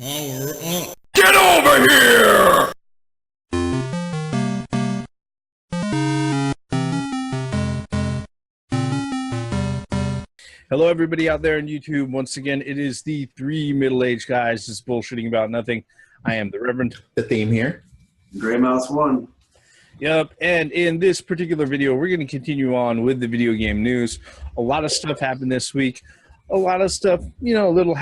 Power up. Get over here! Hello, everybody out there on YouTube. Once again, it is the three middle-aged guys just bullshitting about nothing. I am the Reverend. The theme here. Gray Mouse 1. Yep, and in this particular video, we're going to continue on with the video game news. A lot of stuff happened this week. A lot of stuff, you know, a little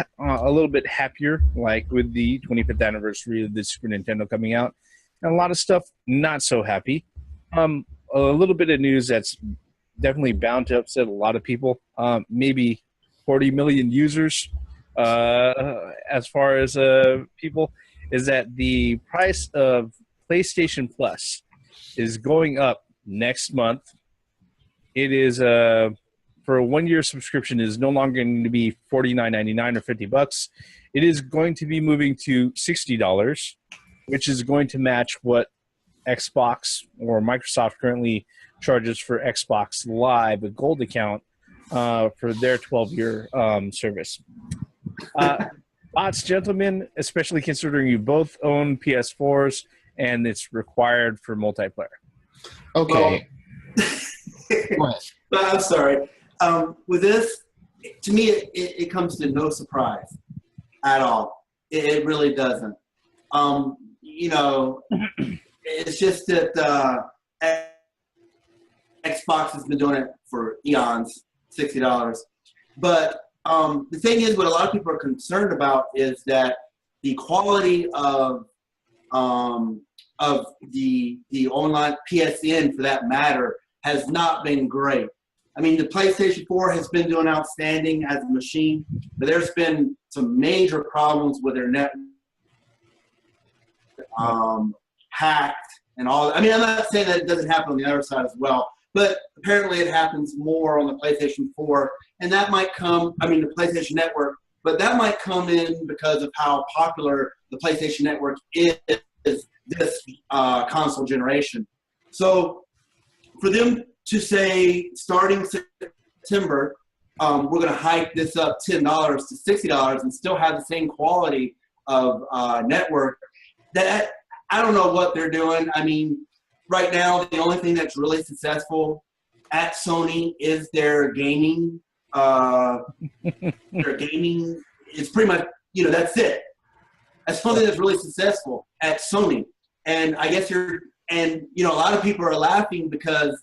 bit happier, like with the 25th anniversary of the Super Nintendo coming out. And a lot of stuff not so happy. A little bit of news that's definitely bound to upset a lot of people. Maybe 40 million users as far as people, is that the price of PlayStation Plus is going up next month. It is for a one-year subscription is no longer going to be $49.99 or $50. It is going to be moving to $60, which is going to match what Xbox or Microsoft currently charges for Xbox Live, a gold account, for their 12-year service. Bots, gentlemen, especially considering you both own PS4s and it's required for multiplayer. Okay. I'm sorry. With this, to me, it comes to no surprise at all. It really doesn't. You know, it's just that Xbox has been doing it for eons, $60. But the thing is, what a lot of people are concerned about is that the quality of the online PSN, for that matter, has not been great. I mean, the PlayStation 4 has been doing outstanding as a machine, but there's been some major problems with their net hacked and all. I mean, I'm not saying that it doesn't happen on the other side as well, but apparently it happens more on the PlayStation 4, and that might come, I mean, the PlayStation Network, but that might come in because of how popular the PlayStation Network is this console generation. So for them to say, starting September, we're going to hike this up $10 to $60 and still have the same quality of network, that I don't know what they're doing. I mean, right now, the only thing that's really successful at Sony is their gaming. Their gaming is pretty much, you know, that's it. That's something that's really successful at Sony. And I guess you know, a lot of people are laughing because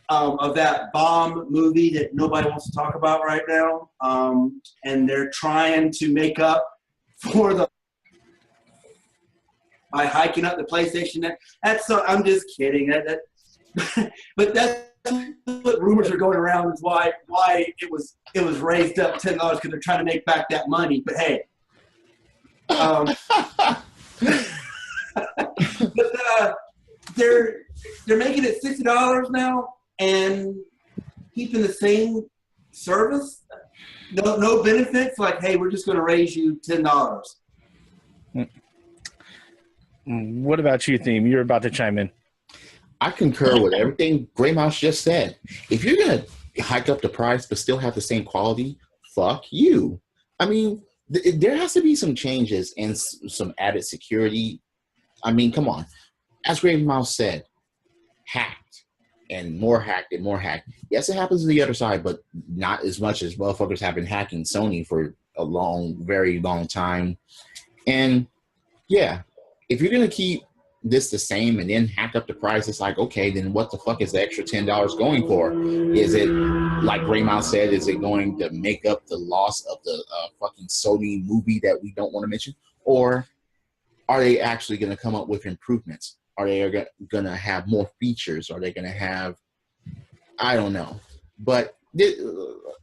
of that bomb movie that nobody wants to talk about right now. And they're trying to make up for by hiking up the PlayStation. I'm just kidding. But that's what rumors are going around, is why it was raised up $10 because they're trying to make back that money. But hey, but they're making it $60 now and keeping the same service. No benefits. Like, hey, we're just going to raise you $10. What about you, Theme? You're about to chime in. I concur with everything Gray Mouse just said. If you're going to hike up the price but still have the same quality, fuck you. I mean, there has to be some changes and some added security. I mean, come on. As Gray Mouse said, hacked and more hacked and more hacked. Yes, it happens to the other side, but not as much as motherfuckers have been hacking Sony for a very long time. And yeah, if you're going to keep this the same and then hack up the price, it's like, okay, then what the fuck is the extra $10 going for? Is it, like Gray Mouse said, is it going to make up the loss of the fucking Sony movie that we don't want to mention? Or are they actually going to come up with improvements? Are they going to have more features? Are they going to have, I don't know. But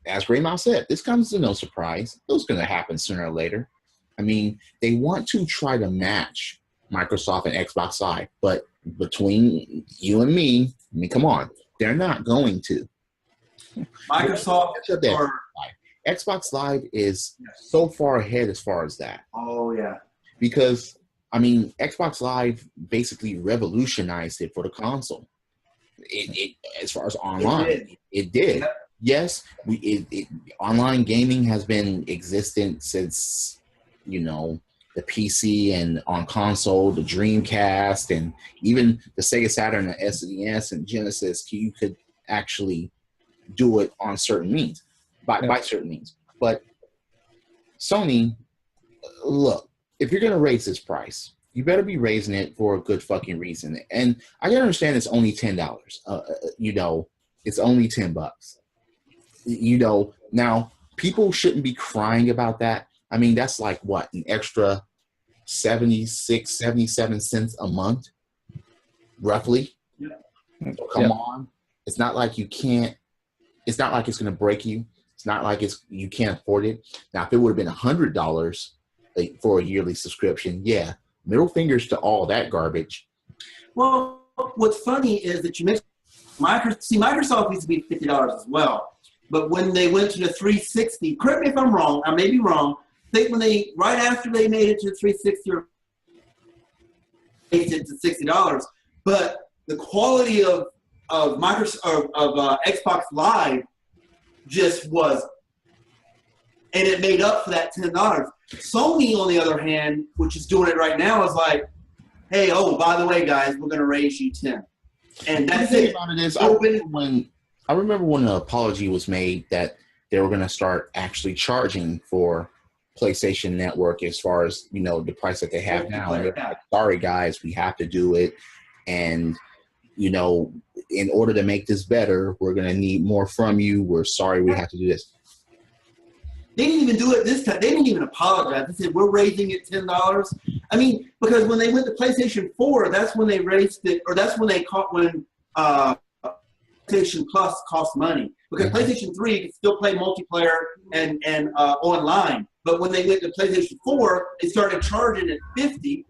as Gray Mouse said, this comes to no surprise. It's going to happen sooner or later. I mean, they want to try to match Microsoft and Xbox Live, but between you and me, I mean, come on, they're not going to. Microsoft or Xbox Live is so far ahead as far as that. Oh yeah, because I mean, Xbox Live basically revolutionized it for the console. It as far as online, it did. Yes, online gaming has been existent since you know, the PC and on console, the Dreamcast, and even the Sega Saturn, the SNES, and Genesis, you could actually do it on certain means, by certain means. But Sony, look, if you're going to raise this price, you better be raising it for a good fucking reason. And I can understand it's only $10. You know, it's only $10. You know, now people shouldn't be crying about that. I mean, that's like what, an extra 76, 77 cents a month, roughly. Yeah. So come on. It's not like you can't, it's not like it's going to break you. It's not like you can't afford it. Now, if it would have been $100 for a yearly subscription, yeah, middle fingers to all that garbage. Well, what's funny is that you mentioned Microsoft used to be $50 as well. But when they went to the 360, correct me if I'm wrong, I may be wrong, I think when right after they made it to the 360, or raised it to $60, but the quality of Microsoft, of Xbox Live just was, and it made up for that $10. Sony, on the other hand, which is doing it right now, is like, hey, oh, by the way, guys, we're going to raise you 10. And that's it. About it is, I remember when an apology was made that they were going to start actually charging for PlayStation Network as far as, you know, the price that they have now. And they're like, sorry, guys, we have to do it. And, you know, in order to make this better, we're going to need more from you. We're sorry we have to do this. They didn't even do it this time. They didn't even apologize. They said, we're raising it $10. I mean, because when they went to PlayStation 4, that's when they raised it, or that's when they caught when PlayStation Plus cost money. Because PlayStation 3, you could still play multiplayer and online. But when they went to PlayStation 4, they started charging at $50.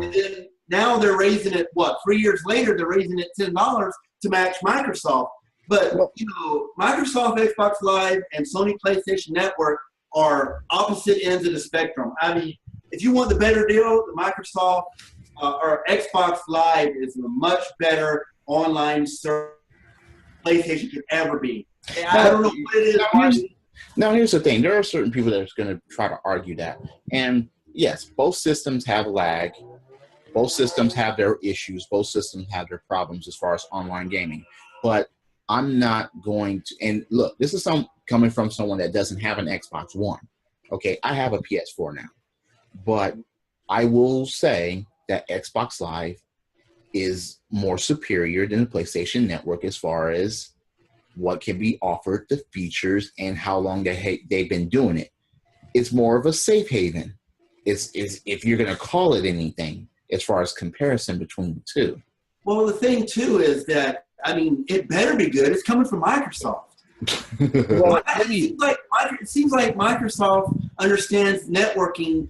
And then now they're raising it, 3 years later, they're raising it $10 to match Microsoft. But, you know, Microsoft Xbox Live and Sony PlayStation Network are opposite ends of the spectrum. I mean, if you want the better deal, the Microsoft or Xbox Live is a much better online service PlayStation could ever be. I don't know what it is. Now, here's the thing. There are certain people that are going to try to argue that. And, yes, both systems have lag. Both systems have their issues. Both systems have their problems as far as online gaming. But I'm not going to, and look, this is coming from someone that doesn't have an Xbox One. Okay, I have a PS4 now. But I will say that Xbox Live is more superior than the PlayStation Network as far as what can be offered, the features, and how long they've been doing it. It's more of a safe haven. It's if you're going to call it anything as far as comparison between the two. Well, the thing, too, is that, I mean, it better be good. It's coming from Microsoft. Well, it seems like Microsoft understands networking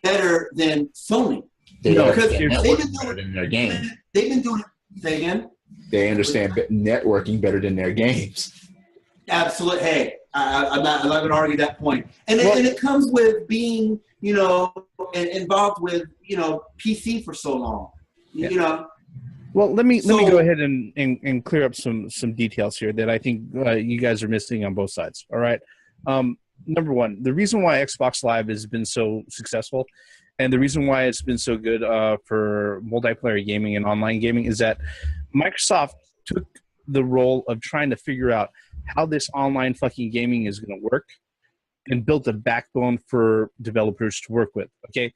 better than Sony. Because they've been doing it in their games. They've been doing it. Say again? They understand networking better than their games. Absolutely. Hey, I'm not going to argue that point. And it comes with being, you know, involved with, you know, PC for so long. You know. Well, let me go ahead and clear up some details here that I think you guys are missing on both sides. All right. Number one, the reason why Xbox Live has been so successful, and the reason why it's been so good for multiplayer gaming and online gaming, is that Microsoft took the role of trying to figure out how this online fucking gaming is going to work, and built a backbone for developers to work with. Okay,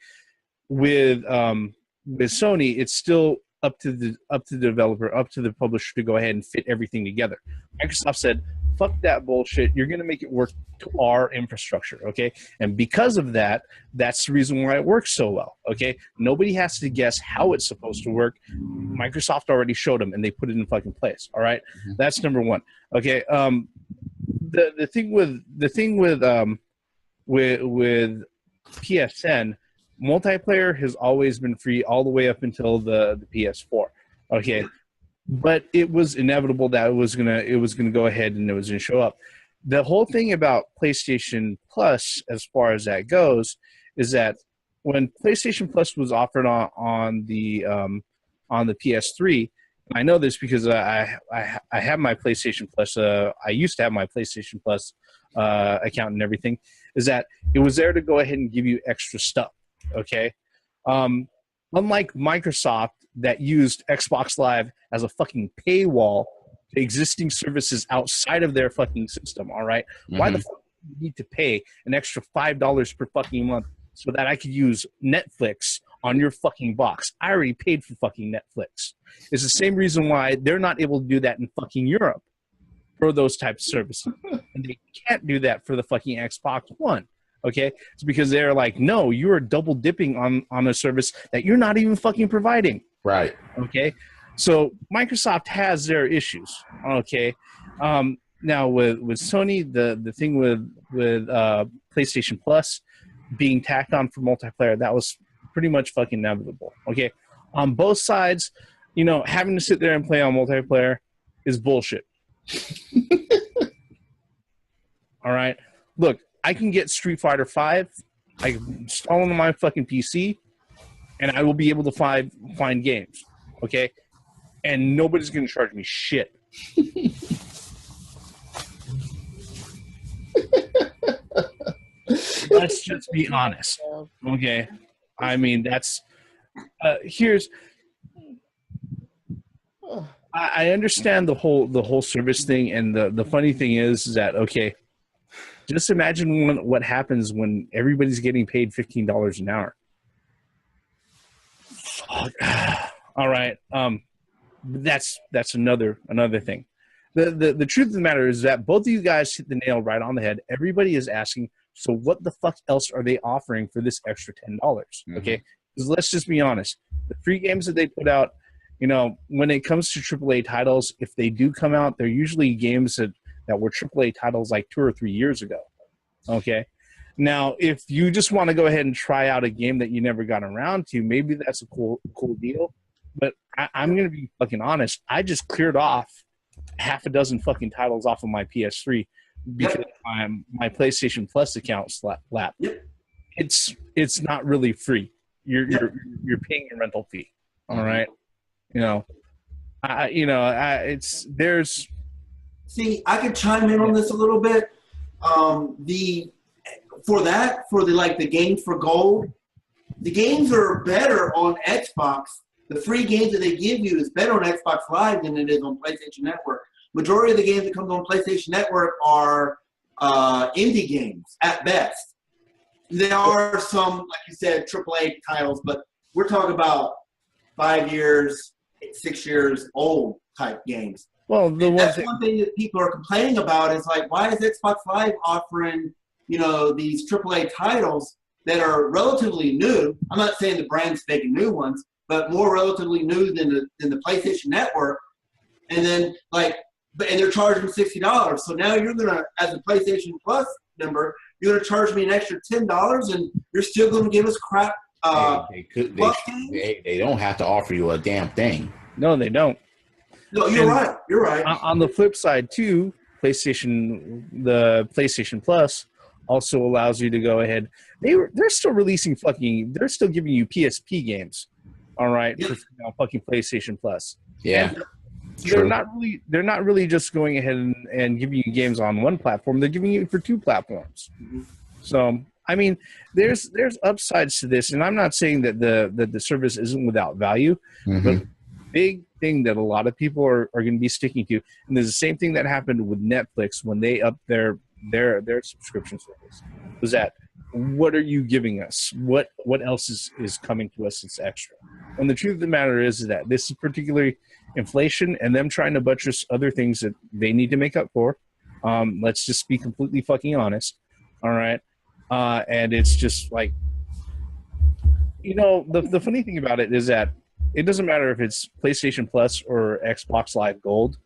with Sony, it's still up to the developer, up to the publisher to go ahead and fit everything together. Microsoft said, fuck that bullshit. You're going to make it work to our infrastructure, okay? And because of that, that's the reason why it works so well, okay? Nobody has to guess how it's supposed to work. Microsoft already showed them, and they put it in fucking place, all right? Mm-hmm. That's number one, okay? The thing with PSN, multiplayer has always been free all the way up until the PS4. Okay, but it was inevitable that it was gonna go ahead and it was gonna show up. The whole thing about PlayStation Plus, as far as that goes, is that when PlayStation Plus was offered on the PS3, I know this because I have my PlayStation Plus. I used to have my PlayStation Plus account and everything. Is that it was there to go ahead and give you extra stuff. Okay, unlike Microsoft that used Xbox Live as a fucking paywall to existing services outside of their fucking system. All right, why the fuck do you need to pay an extra $5 per fucking month so that I could use Netflix on your fucking box? I already paid for fucking Netflix. It's the same reason why they're not able to do that in fucking Europe for those types of services. And they can't do that for the fucking Xbox One. Okay? It's because they're like, no, you are double dipping on a service that you're not even fucking providing. Right. Okay? So Microsoft has their issues. Okay? Now with Sony, the thing with PlayStation Plus being tacked on for multiplayer, that was pretty much fucking inevitable. Okay, on both sides, you know, having to sit there and play on multiplayer is bullshit. All right, look, I can get Street Fighter V, I can install it on my fucking PC, and I will be able to find games. Okay, and nobody's gonna charge me shit. Let's just be honest. Okay. I mean, that's I understand the whole service thing, and the funny thing is that, okay, just imagine what happens when everybody's getting paid $15 an hour. Fuck. All right. That's another thing. The truth of the matter is that both of you guys hit the nail right on the head. Everybody is asking, so what the fuck else are they offering for this extra $10? Okay, because let's just be honest. The free games that they put out, you know, when it comes to AAA titles, if they do come out, they're usually games that were AAA titles like 2 or 3 years ago. Okay, now if you just want to go ahead and try out a game that you never got around to, maybe that's a cool deal. But I'm going to be fucking honest. I just cleared off half a dozen fucking titles off of my PS3 because my PlayStation Plus account lapsed. Yep. It's not really free. You're paying a rental fee. All right. You know, it's there's. See, I could chime in on this a little bit. For the games for gold, the games are better on Xbox. The free games that they give you is better on Xbox Live than it is on PlayStation Network. Majority of the games that come on PlayStation Network are indie games at best. There are some, like you said, AAA titles, but we're talking about 5 years, 6 years old type games. Well, that's one thing that people are complaining about is like, why is Xbox Live offering, you know, these AAA titles that are relatively new? I'm not saying the brand's making new ones, but more relatively new than the PlayStation Network. And then and they're charging $60. So now you're gonna, as a PlayStation Plus member, you're gonna charge me an extra $10, and you're still gonna give us crap. They don't have to offer you a damn thing. No, they don't. No, you're right. You're right. On the flip side, too, the PlayStation Plus also allows you to go ahead. They're still releasing they're still giving you PSP games. All right, yep. For fucking PlayStation Plus. Yeah. They're not really just going ahead and giving you games on one platform. They're giving you for 2 platforms. Mm-hmm. So I mean, there's upsides to this, and I'm not saying that the service isn't without value, but big thing that a lot of people are going to be sticking to, and there's the same thing that happened with Netflix when they upped their subscription service, was that what are you giving us? What else is coming to us that's extra? And the truth of the matter is that this is particularly inflation and them trying to buttress other things that they need to make up for. Let's just be completely fucking honest. All right. And it's just like, you know, the funny thing about it is that it doesn't matter if it's PlayStation Plus or Xbox Live Gold.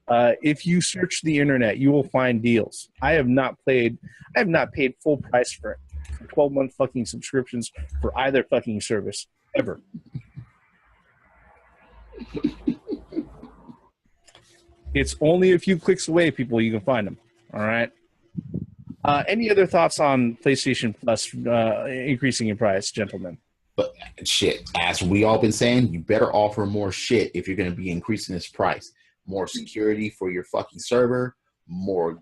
If you search the internet, you will find deals. I have not paid full price for 12-month fucking subscriptions for either fucking service ever. It's only a few clicks away, people. You can find them. All right. Any other thoughts on PlayStation Plus increasing in price, gentlemen? But shit, as we all been saying, you better offer more shit if you're going to be increasing this price. More security for your fucking server, more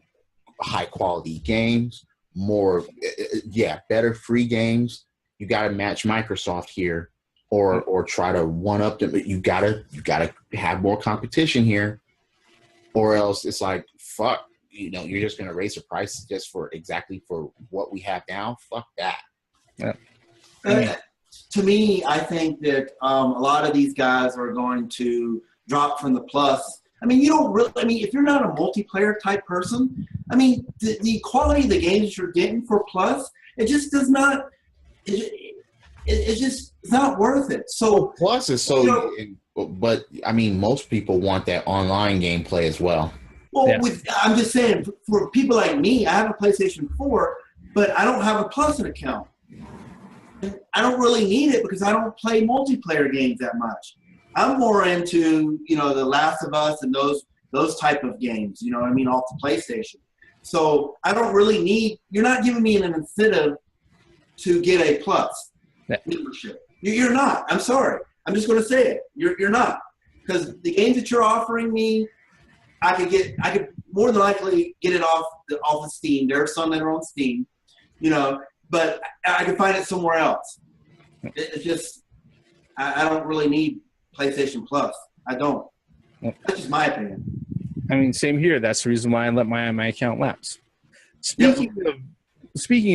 high quality games, more better free games. You got to match Microsoft here, or try to one up them. You gotta have more competition here, or else it's like fuck. You're just going to raise the price just for what we have now. Fuck that. Yeah. To me, I think that a lot of these guys are going to drop from the Plus. I mean, you don't really. I mean, if you're not a multiplayer type person, I mean, the quality of the games you're getting for Plus, it just does not. It's not worth it. So Plus is but I mean, most people want that online gameplay as well. Well, Yeah. I'm just saying, for people like me, I have a PlayStation 4, but I don't have a Plus account. I don't really need it because I don't play multiplayer games that much. I'm more into, The Last of Us and those type of games, off the PlayStation. So I don't really need, you're not giving me an incentive to get a Plus membership. You're not. I'm sorry. I'm just going to say it. You're not. Because the games that you're offering me, I could more than likely get it off of Steam. There are some that are on Steam, but I can find it somewhere else. It's just, I don't really need PlayStation Plus. I don't. That's just my opinion. I mean, same here. That's the reason why I let my account lapse. Speaking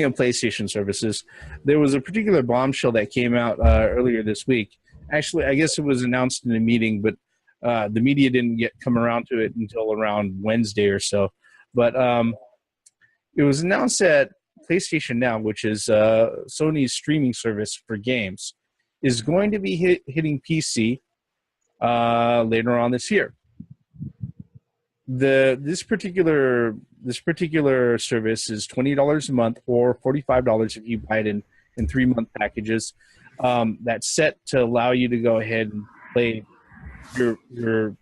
of PlayStation services, there was a particular bombshell that came out earlier this week. Actually, I guess it was announced in a meeting, but the media didn't come around to it until around Wednesday or so. But it was announced that PlayStation Now, which is Sony's streaming service for games, is going to be hitting PC later on this year. This particular service is $20 a month or $45 if you buy it in 3-month packages. That's set to allow you to go ahead and play your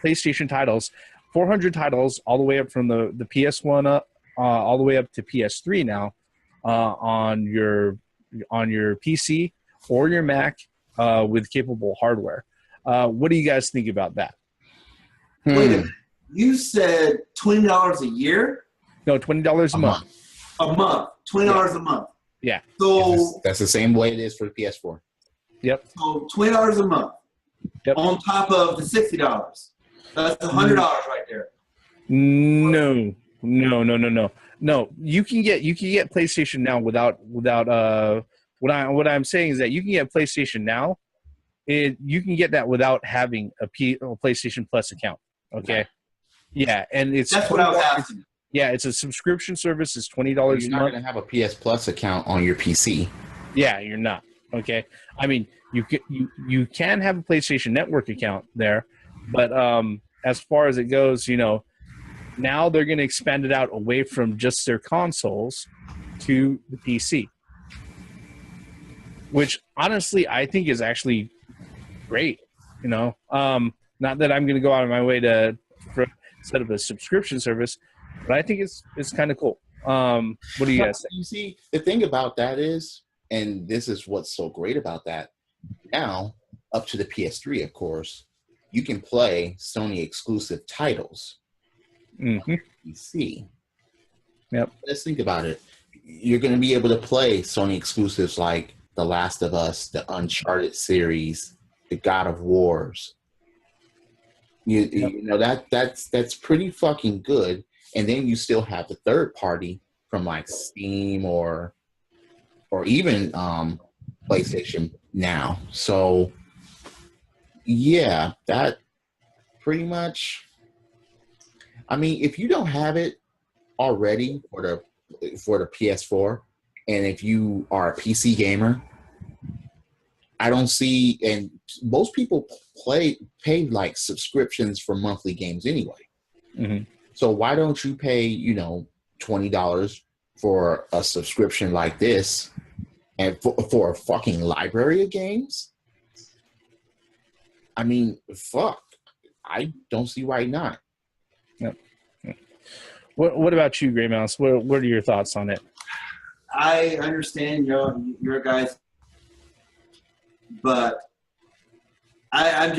PlayStation titles, 400 titles, all the way up from the PS1 up, all the way up to PS3 now, on your PC or your Mac with capable hardware. What do you guys think about that? Wait a minute. You said $20 a year? No, $20 a month. A month. $20 a month. Yeah. So that's the same way it is for the PS4. Yep. So $20 a month. Yep. On top of the $60. That's $100 right there. No. You can get PlayStation Now without what I'm saying is that you can get PlayStation Now. You can get that without having a PlayStation Plus account. Okay. Yeah, and that's what I was asking. Yeah, it's a subscription service. It's $20 a month. You're not going to have a PS Plus account on your PC. Yeah, you're not. Okay. I mean, you can have a PlayStation Network account there, but as far as it goes, now they're going to expand it out away from just their consoles to the PC, which honestly I think is actually great. Not that I'm going to go out of my way to set up a subscription service, but I think it's kind of cool. What do you guys think? You see, the thing about that is, and this is what's so great about that, now up to the PS3, of course, you can play Sony exclusive titles. Mm-hmm. PC. Yep. Let's think about it. You're going to be able to play Sony exclusives like The Last of Us, the Uncharted series, the God of Wars. That's pretty fucking good. And then you still have the third party from like Steam or even PlayStation Now. So yeah, that pretty much. I mean, if you don't have it already for the PS4, and if you are a PC gamer, I don't see, and most people pay like subscriptions for monthly games anyway. Mm-hmm. So why don't you pay, $20 for a subscription like this, and for a fucking library of games? I mean, fuck. I don't see why not. Yep. What about you, Grey Mouse? What are your thoughts on it? I understand your guys' but I'm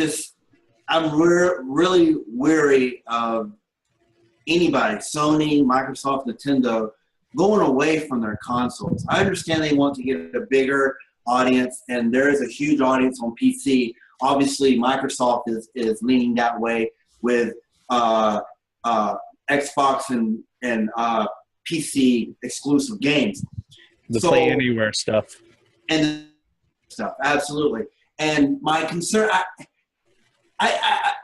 really weary of anybody, Sony, Microsoft, Nintendo, going away from their consoles. I understand they want to get a bigger audience, and there is a huge audience on PC. Obviously, Microsoft is leaning that way with Xbox and PC exclusive games. The Play Anywhere stuff. And stuff, absolutely. And my concern,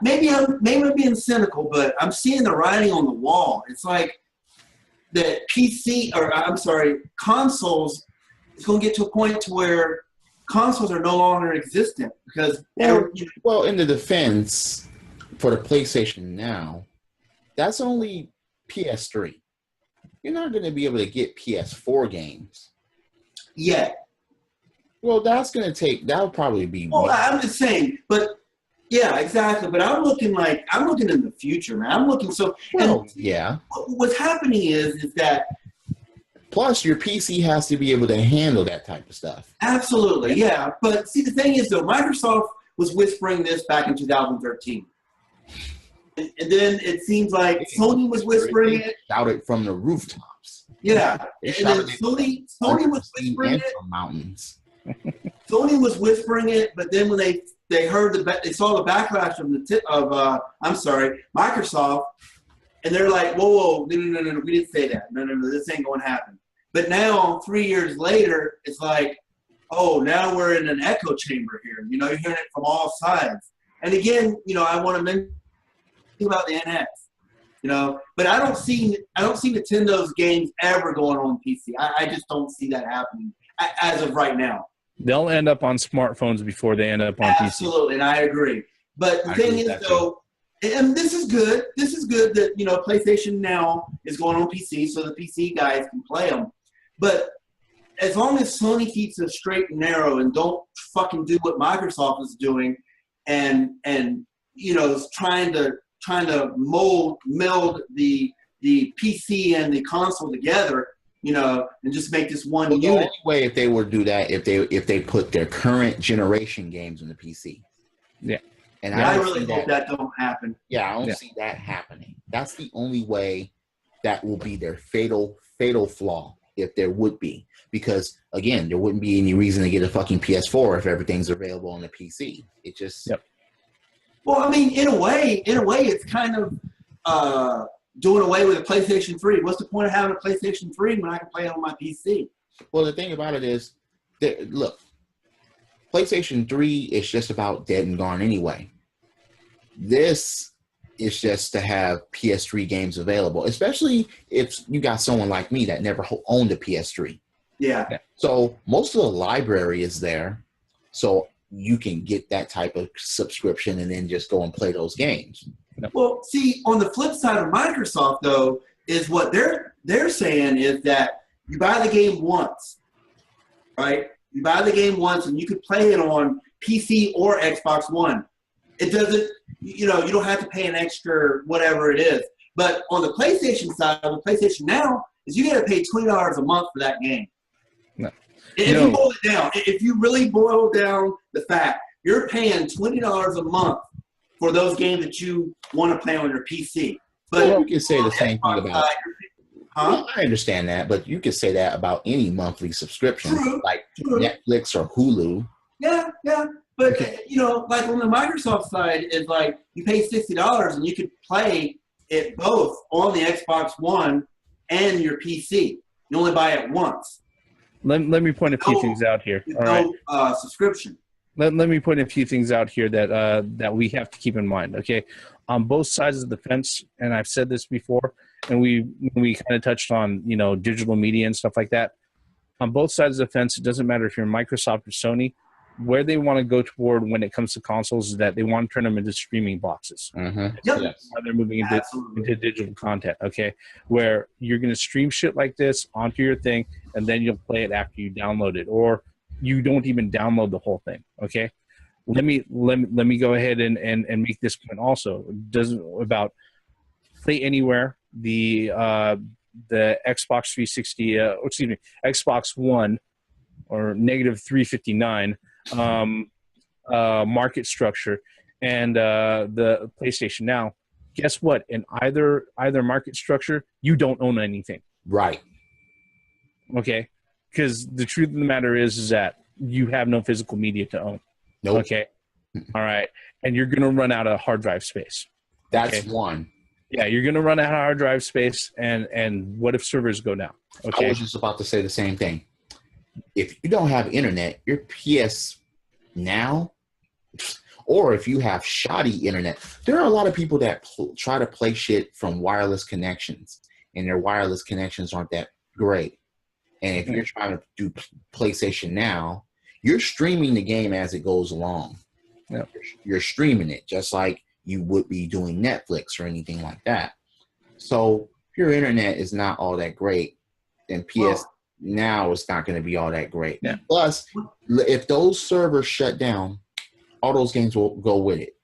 maybe I'm being cynical, but I'm seeing the writing on the wall. It's like that consoles is going to get to a point to where consoles are no longer existent because well, in the defense for the PlayStation Now, that's only PS3. You're not going to be able to get PS4 games yet. Well, that'll probably be. Well, I'm just saying, but yeah, exactly. But I'm looking in the future, man. I'm looking yeah. What's happening is that. Plus, your PC has to be able to handle that type of stuff. Absolutely, yeah. But see, the thing is, though, Microsoft was whispering this back in 2013. And then it seems like Sony was whispering it. Shouted from the rooftops. Yeah. And then Sony was whispering it. From mountains. Sony was whispering it, but then when they saw the backlash of Microsoft, and they're like, whoa, no, we didn't say that. No, this ain't going to happen. But now, 3 years later, it's like, oh, now we're in an echo chamber here. You know, you're hearing it from all sides. And again, you know, I want to mention about the NX. You know, but I don't see Nintendo's games ever going on PC. I just don't see that happening as of right now. They'll end up on smartphones before they end up on PC. Absolutely, and I agree. But the thing is, though, and this is good. This is good that, you know, PlayStation Now is going on PC, so the PC guys can play them. But as long as Sony keeps it straight and narrow and don't fucking do what Microsoft is doing, and you know, is trying to meld the PC and the console together, you know, and just make this one unit. The only way if they were to do that, if they put their current generation games on the PC. Yeah. And I really hope that don't happen. Yeah, I don't see that happening. That's the only way that will be their fatal flaw, if there would be. Because, again, there wouldn't be any reason to get a fucking PS4 if everything's available on the PC. It just... Yep. Well, I mean, in a way, it's kind of doing away with a PlayStation 3. What's the point of having a PlayStation 3 when I can play it on my PC? Well, the thing about it is, look, PlayStation 3 is just about dead and gone anyway. This is just to have PS3 games available, especially if you got someone like me that never owned a PS3. Yeah. So most of the library is there, so you can get that type of subscription and then just go and play those games. Well, see, on the flip side of Microsoft, though, is what they're saying is that you buy the game once, right? You buy the game once, and you could play it on PC or Xbox One. It doesn't, you know, you don't have to pay an extra whatever it is. But on the PlayStation side, the PlayStation Now, is you got to pay $20 a month for that game. No. You boil it down, if you really boil down the fact, you're paying $20 a month for those games that you want to play on your PC. But you can say the same thing about. Well, I understand that, but you could say that about any monthly subscription, like Netflix or Hulu. Yeah. But, you know, like on the Microsoft side, it's like you pay $60 and you could play it both on the Xbox One and your PC. You only buy it once. Let me point a few things out here. All right. Subscription. Let me point a few things out here that we have to keep in mind. Okay, on both sides of the fence, and I've said this before, and we kind of touched on, you know, digital media and stuff like that. On both sides of the fence, it doesn't matter if you're Microsoft or Sony. Where they want to go toward when it comes to consoles is that they want to turn them into streaming boxes. Mm-hmm. Yep. They're moving into digital content, okay, where you're going to stream shit like this onto your thing, and then you'll play it after you download it, or you don't even download the whole thing, okay? Let me go ahead and make this point also. It doesn't about Play Anywhere, the Xbox 360, Xbox One, or negative 359. market structure and the PlayStation Now, guess what? In either market structure, you don't own anything. Right. Okay? Because the truth of the matter is that you have no physical media to own. Nope. Okay? All right. And you're going to run out of hard drive space. That's okay? one. Yeah, you're going to run out of hard drive space, and what if servers go down? Okay? I was just about to say the same thing. If you don't have internet, your PS Now, or if you have shoddy internet, there are a lot of people that try to play shit from wireless connections, and their wireless connections aren't that great. And if you're trying to do PlayStation Now, you're streaming the game as it goes along. Yep. You're streaming it just like you would be doing Netflix or anything like that. So if your internet is not all that great, then PS Now is not going to be all that great. Yeah. Plus, if those servers shut down, all those games will go with it.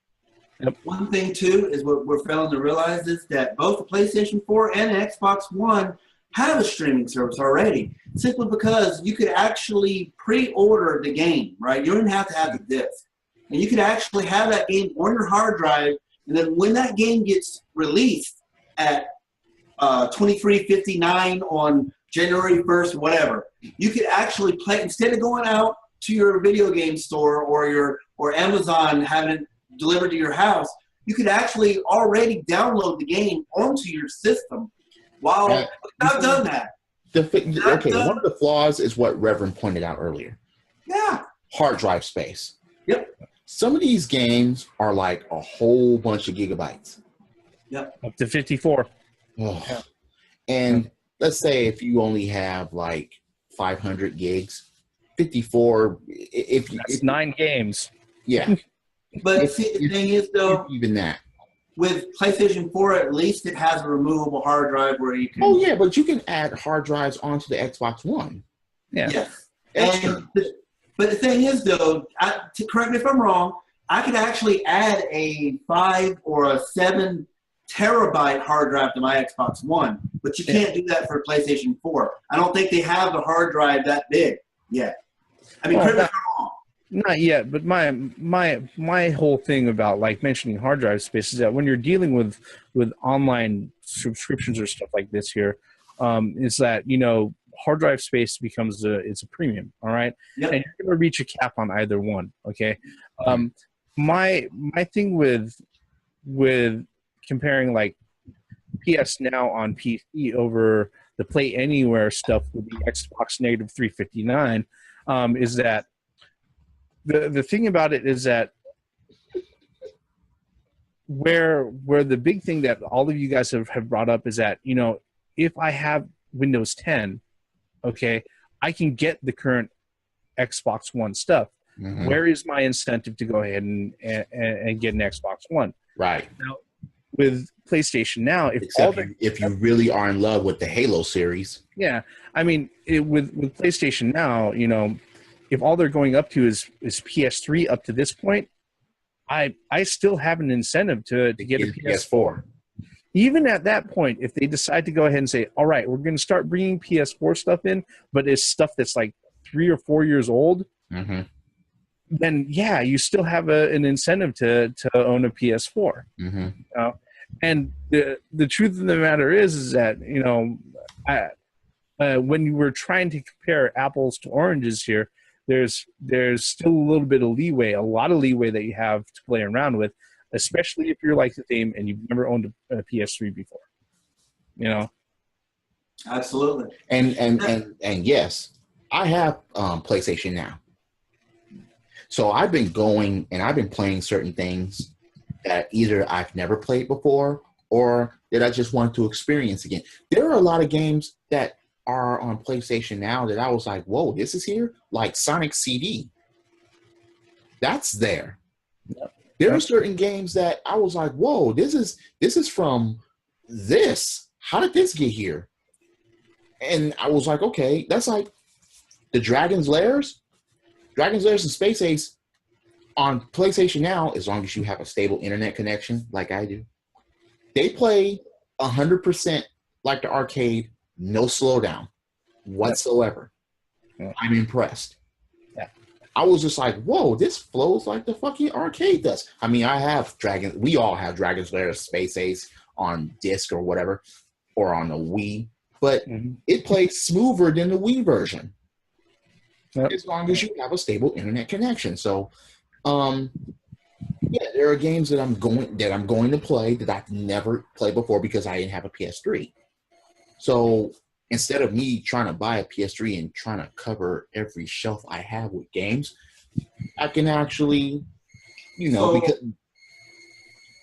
Yep. One thing, too, is what we're failing to realize is that both the PlayStation 4 and the Xbox One have a streaming service already, simply because you could actually pre-order the game, right? You don't even have to have the disc. And you could actually have that game on your hard drive, and then when that game gets released at $23.59 on January 1st, whatever, you could actually play, instead of going out to your video game store or Amazon having it delivered to your house, you could actually already download the game onto your system. Wow, I've done that. One of the flaws is what Reverend pointed out earlier. Yeah. Hard drive space. Yep. Some of these games are like a whole bunch of gigabytes. Yep. Up to 54. Oh. Yeah. And let's say if you only have like 500 gigs, 54, That's 9 games. Yeah. But see, the thing is, though, even that. With PlayStation 4, at least it has a removable hard drive where you can... Oh, yeah, but you can add hard drives onto the Xbox One. Yeah. Yes. But the thing is, though, to correct me if I'm wrong, I could actually add a 5 or a 7 terabyte hard drive to my Xbox One, but you can't do that for PlayStation 4. I don't think they have the hard drive that big yet. I mean, correct me if I'm wrong. Not yet, but my whole thing about like mentioning hard drive space is that when you're dealing with online subscriptions or stuff like this here, is that hard drive space becomes it's a premium, all right? Yep. And you're going to reach a cap on either one, okay? My thing with comparing like PS Now on PC over the Play Anywhere stuff with the Xbox negative 359 is that the thing about it is that where the big thing that all of you guys have brought up is that if I have Windows 10, okay, I can get the current Xbox One stuff. Mm-hmm. Where is my incentive to go ahead and get an Xbox One? Right. Now, with PlayStation Now, if you really are in love with the Halo series. Yeah. I mean, with PlayStation Now, if all they're going up to is PS3 up to this point, I still have an incentive to get a PS4. Even at that point, if they decide to go ahead and say, all right, we're going to start bringing PS4 stuff in, but it's stuff that's like 3 or 4 years old, mm-hmm. then yeah, you still have an incentive to own a PS4. Mm-hmm. And the truth of the matter is that, when you were trying to compare apples to oranges here, there's still a little bit of leeway, a lot of leeway that you have to play around with, especially if you're like the theme and you've never owned a PS3 before. Absolutely. And yes, I have PlayStation Now. So I've been going and I've been playing certain things that either I've never played before or that I just want to experience again. There are a lot of games that are on PlayStation Now that I was like, whoa, this is here? Like Sonic CD. That's there. Yep. There are certain games that I was like, whoa, this is from this. How did this get here? And I was like, okay, that's like the Dragon's Lairs and Space Ace on PlayStation Now, as long as you have a stable internet connection like I do. They play 100% like the arcade, no slowdown whatsoever. Yeah. I'm impressed. Yeah. I was just like, whoa, this flows like the fucking arcade does. I mean, we all have Dragon's Lair Space Ace on disc or whatever, or on the Wii, but it plays smoother than the Wii version. Yep. As long as you have a stable internet connection. So, yeah, there are games that I'm going to play that I've never played before because I didn't have a PS3. So instead of me trying to buy a PS3 and trying to cover every shelf I have with games, I can actually, because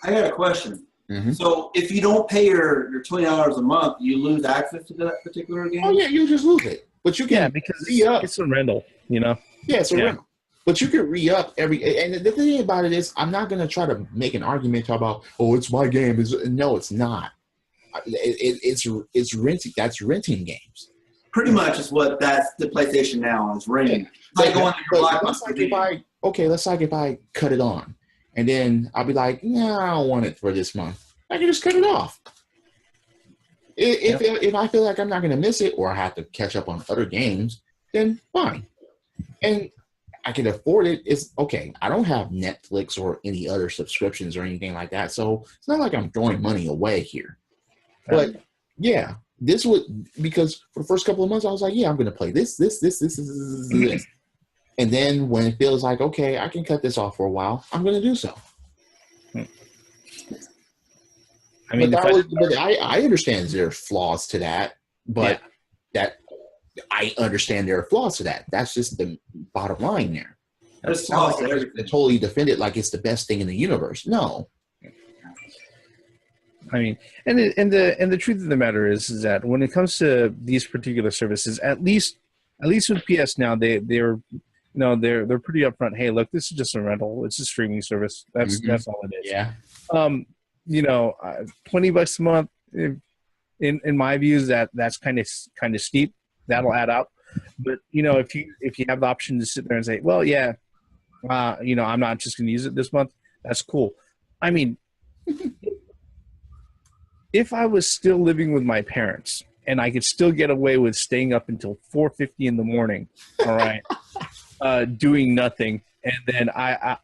I got a question. So if you don't pay your $20 a month, you lose access to that particular game? Oh yeah, you just lose it. But you can because it's a rental, Yeah, it's a rental. But you can re-up and the thing about it is, I'm not going to try to make an argument about, oh, it's my game. No, it's not. It's renting. That's renting games. Pretty much is what that's the PlayStation Now is renting. Like going to your Blockbuster. Let's say if I cut it on, and then I'll be like, nah, I don't want it for this month. I can just cut it off. If I feel like I'm not going to miss it, or I have to catch up on other games, then fine. And I can afford it. It's okay. I don't have Netflix or any other subscriptions or anything like that, so it's not like I'm throwing money away here. But yeah, because for the first couple of months I was like, yeah, I'm going to play this, and then when it feels like, okay, I can cut this off for a while, I'm going to do so. I mean, I understand there are flaws to that, but I understand there are flaws to that. That's just the bottom line there. There's flaws to everything. To totally defend it like it's the best thing in the universe. No. I mean, and the truth of the matter is that when it comes to these particular services, at least with PS Now, they're pretty upfront. Hey, look, this is just a rental. It's a streaming service. That's all it is. Yeah. $20 a month. In my views, that's kind of steep. That'll add up. But if you have the option to sit there and say, well, yeah, I'm not just going to use it this month. That's cool. I mean, if I was still living with my parents and I could still get away with staying up until 4:50 in the morning, all right, doing nothing, and then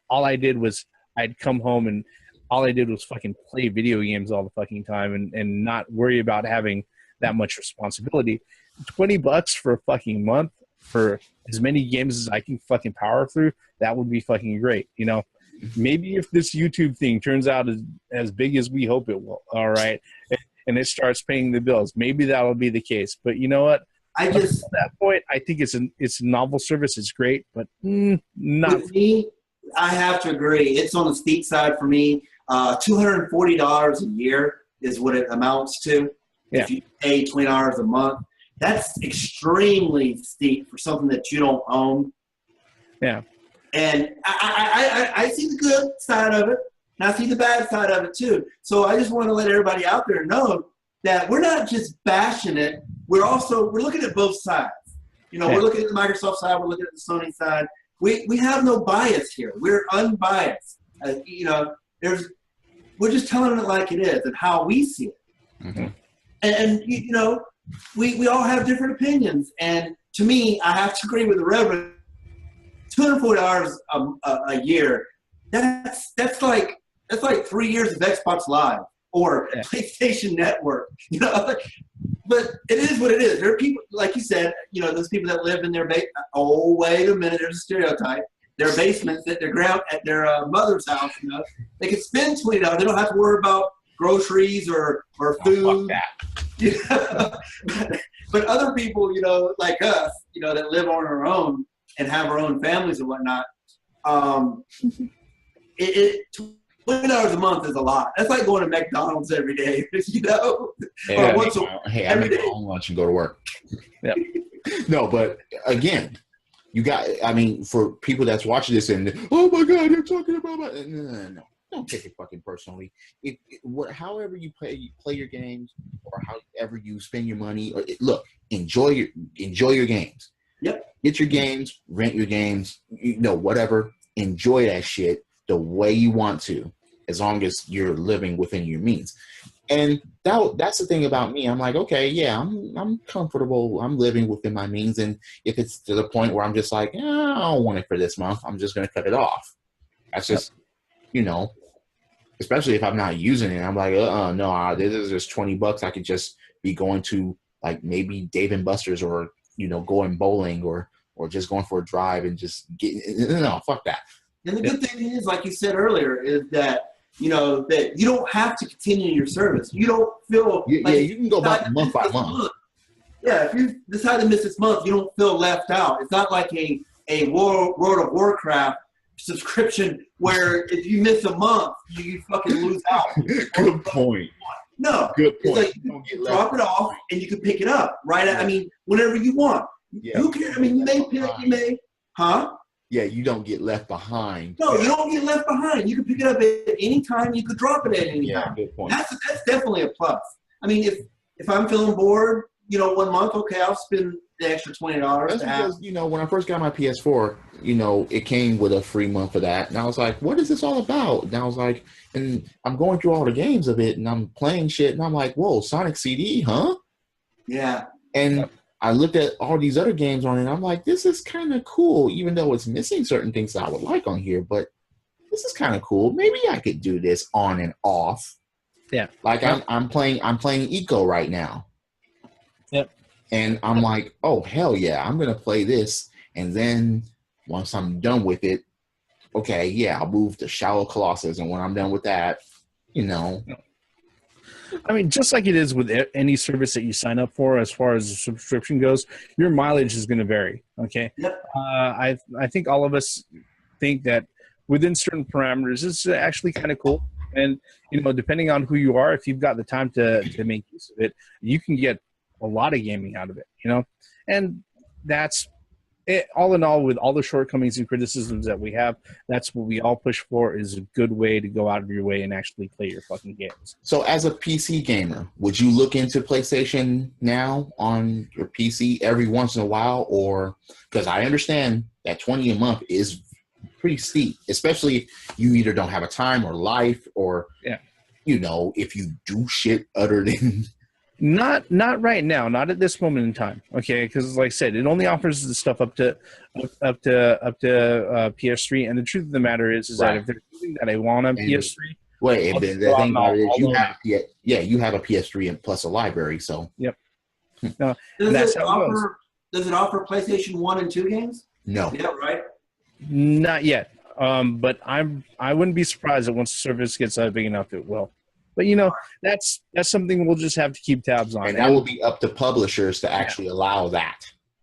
all I did was I'd come home and all I did was fucking play video games all the fucking time and not worry about having that much responsibility. $20 for a fucking month for as many games as I can fucking power through, that would be fucking great. Maybe if this YouTube thing turns out as big as we hope it will, all right, and it starts paying the bills, maybe that'll be the case. But you know what? At that point, I think it's a novel service. It's great, but not with me. I have to agree. It's on the steep side for me. $240 a year is what it amounts to. Yeah. If you pay $20 a month, that's extremely steep for something that you don't own. Yeah. And I see the good side of it, and I see the bad side of it too. So I just want to let everybody out there know that we're not just bashing it. We're looking at both sides. We're looking at the Microsoft side. We're looking at the Sony side. We have no bias here. We're unbiased. We're just telling it like it is and how we see it. Mm-hmm. And we all have different opinions. And to me, I have to agree with the Reverend. $240 a year. That's like 3 years of Xbox Live or PlayStation Network. But it is what it is. There are people, like you said, those people that live in their oh, wait a minute, there's a stereotype. Their basements at their mother's house. They can spend $20. They don't have to worry about groceries or food. Oh, fuck that. But other people, like us, that live on our own and have our own families and whatnot, $20 a month is a lot. That's like going to McDonald's every day, Hey, I make my own lunch and go to work. Yeah. No, but again, for people that's watching this and, oh my God, you're talking about no. Don't take it fucking personally. However you play your games, or however you spend your money, look, enjoy your games. Yep. Get your games, rent your games, whatever. Enjoy that shit the way you want to, as long as you're living within your means. And that's the thing about me. I'm like, okay, yeah, I'm comfortable. I'm living within my means, and if it's to the point where I'm just like, I don't want it for this month, I'm just gonna cut it off. That's just, you know, especially if I'm not using it. I'm like, no, this is just $20. I could just be going to like maybe Dave and Buster's, or going bowling, or just going for a drive and just getting. No, fuck that. And the good thing is, like you said earlier, is that that you don't have to continue your service. You don't feel you can go back month by month. Yeah, if you decide to miss this month, you don't feel left out. It's not like a World of Warcraft subscription where if you miss a month, you fucking lose out. Good point. No, good point. It's like you can drop it off and you can pick it up, right? I mean, whenever you want. Yeah. You can. I mean, you may, huh? Yeah, you don't get left behind. No, you don't get left behind. You can pick it up at any time. You could drop it at any time. Good point. That's definitely a plus. I mean, if I'm feeling bored, 1 month, okay, I'll spend the extra $20. That's because, when I first got my PS4, it came with a free month for that. And I was like, what is this all about? And I was like, and I'm going through all the games of it, and I'm playing shit, and I'm like, whoa, Sonic CD, huh? Yeah. And I looked at all these other games on it, and I'm like, this is kind of cool, even though it's missing certain things that I would like on here, but this is kind of cool. Maybe I could do this on and off. Yeah. Like I'm playing Eco right now. Yep. And I'm like, oh, hell yeah, I'm going to play this. And then once I'm done with it, okay, yeah, I'll move to Shadow Colossus. And when I'm done with that, I mean, just like it is with any service that you sign up for, as far as the subscription goes, your mileage is going to vary. Okay. Yep. I think all of us think that within certain parameters, it's actually kind of cool. And, depending on who you are, if you've got the time to make use of it, you can get a lot of gaming out of it, and that's it. All in all, with all the shortcomings and criticisms that we have, that's what we all push for, is a good way to go out of your way and actually play your fucking games. So as a PC gamer, would you look into PlayStation Now on your PC every once in a while? Or, because I understand that $20 a month is pretty steep, especially if you either don't have a time or life, or, if you do shit other than... Not right now, not at this moment in time. Okay, because like I said, it only offers the stuff up to PS3. And the truth of the matter is that if there's something that I want on PS3, the thing about it is you have a PS3 and plus a library. So yep. No, does it offer PlayStation 1 and 2 games? No. Yeah, right. Not yet. But I wouldn't be surprised that once the service gets big enough, it will. But that's something we'll just have to keep tabs on. And that will be up to publishers to actually allow that.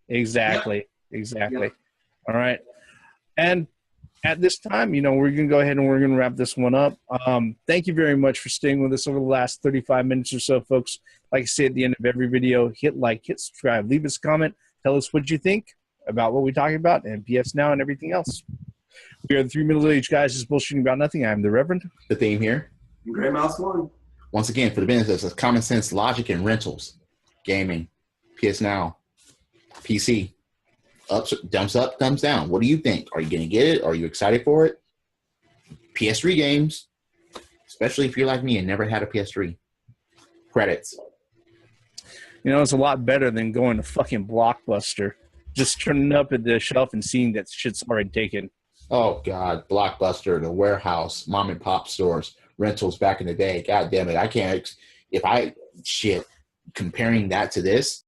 Exactly. Yep. All right. And at this time, we're going to go ahead and we're going to wrap this one up. Thank you very much for staying with us over the last 35 minutes or so, folks. Like I say at the end of every video, hit like, hit subscribe, leave us a comment, tell us what you think about what we talking about, and PS Now and everything else. We are the three middle-aged guys just bullshitting about nothing. I'm the Reverend. The theme here. Gray Mouse 1. Once again, for the benefits of common sense, logic, and rentals, gaming, PS Now, PC, thumbs up, thumbs down. What do you think? Are you going to get it? Are you excited for it? PS3 games, especially if you're like me and never had a PS3. Credits. It's a lot better than going to fucking Blockbuster, just turning up at the shelf and seeing that shit's already taken. Oh, God. Blockbuster, the warehouse, mom and pop stores, rentals back in the day. God damn it. I can't. Comparing that to this,